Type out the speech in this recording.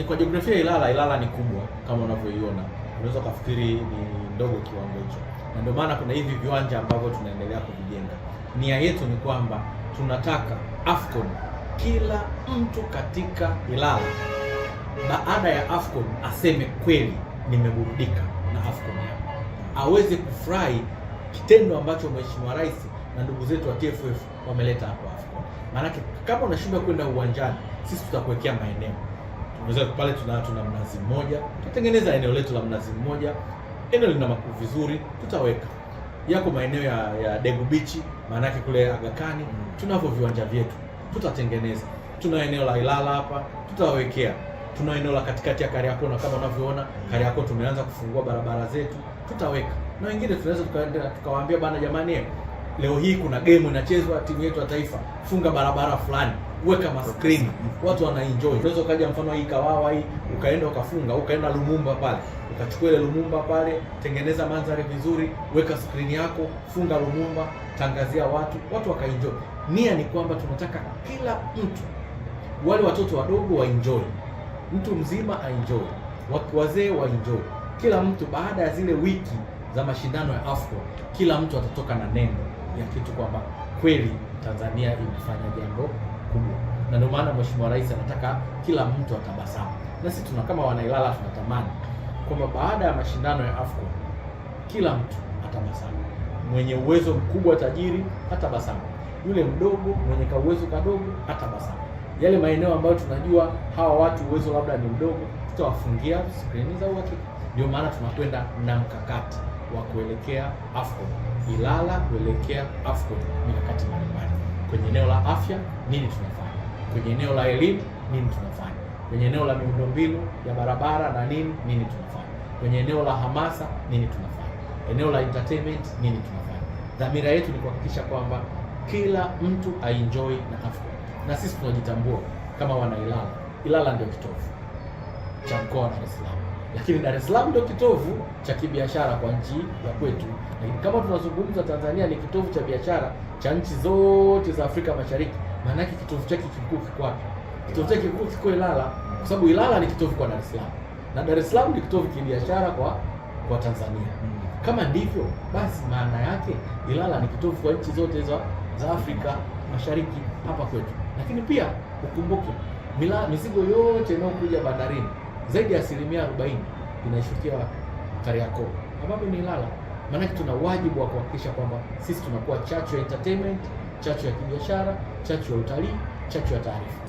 kwa jiografia Ilala ni kubwa kama unavyoiona. Unaweza kufikiri ni ndogo kiwango hicho. Na ndio maana kuna hivi viwanja ambavyo tunaendelea kuvijenga. Nia yetu ni kwamba tunataka AFCON kila mtu katika Ilala baada ya AFCON aseme kweli nimeburudika na AFCON hapa. Aweze kufurahi kitendo ambacho Mheshimiwa Rais na ndugu zetu wa TFF wameleta hapo AFCON. Maana kama unashindwa kwenda uwanjani, sisi tutakuwekea maeneo. Tunaweza pale tuna mnazi mmoja, tutatengeneza eneo letu la mnazi mmoja. Eneo lina makuu vizuri, tutaweka. Yako maeneo ya Degu Beach, maana yake kule Aga Khan, tunavyo viwanja vyetu, tutatengeneza. Tuna eneo la Ilala hapa, tutawekea. Tuna eneo la katikati ya Kariakoo, na kama unavyoona Kariakoo tumeanza kufungua barabara zetu, tutaweka. Na wengine tunaweza tukawaambia bana, jamani, leo hii kuna game inachezwa timu yetu ya taifa, funga barabara fulani, weka maskrini, watu wana enjoy. Unaweza ukaja mfano hii Kawawa hii, ukaenda ukafunga, ukaenda Lumumba pale, ukachukua ile Lumumba pale, tengeneza mandhari vizuri, weka skrini yako, funga Lumumba, tangazia watu wakaenjoy. Nia ni kwamba tunataka kila mtu, wale watoto wadogo waenjoy, mtu mzima aenjoy, wazee waenjoy. Kila mtu baada ya zile wiki za mashindano ya AFCON, kila mtu atatoka na neno ya kitu kwamba kweli Tanzania imefanya jambo kubwa. Na ndio maana Mheshimiwa Rais anataka kila mtu atabasamu. Na sisi kama Wanailala tunatamani kwamba baada ya mashindano ya AFCON kila mtu atabasamu. Mwenye uwezo mkubwa tajiri atabasamu, yule mdogo mwenye kauwezo kadogo atabasamu. Yale maeneo ambayo tunajua hawa watu uwezo labda ni mdogo, tutawafungia skrini za uhakika. Ndio maana tunakwenda na mkakati wa kuelekea AFCON. Ilala kuelekea AFCON, mikakati mbalimbali. Kwenye eneo la afya nini tunafanya? Kwenye eneo la elimu nini tunafanya? Kwenye eneo la miundombinu ya barabara na nini tunafanya? Kwenye eneo la hamasa nini tunafanya? Eneo la entertainment nini tunafanya? Dhamira yetu ni kuhakikisha kwamba kila mtu aenjoy na AFCON. Na sisi tunajitambua kama Wanailala. Ilala ndio kitovu cha mkoa wa Dar es Salaam, lakini Dar es Salaam ndio kitovu cha kibiashara kwa nchi ya kwetu. Lakini kama tunazungumza Tanzania ni kitovu cha biashara cha nchi zote za Afrika Mashariki, maana yake kitovu chake kikuu kiko wapi? Kitovu chake kikuu kiko Ilala, kwa sababu Ilala ni kitovu kwa Dar es Salaam na Dar es Salaam ni kitovu kibiashara kwa Tanzania. Kama ndivyo basi, maana yake Ilala ni kitovu kwa nchi zote za Afrika Mashariki hapa kwetu. Lakini pia ukumbuke mizigo yote inayokuja bandarini zaidi ya 40% inaishukia Kariakoo, ambapo ni Ilala. Maana tuna wajibu wa kuhakikisha kwamba sisi tunakuwa chachu ya entertainment, chachu ya kibiashara, chachu ya utalii, chachu ya taarifa.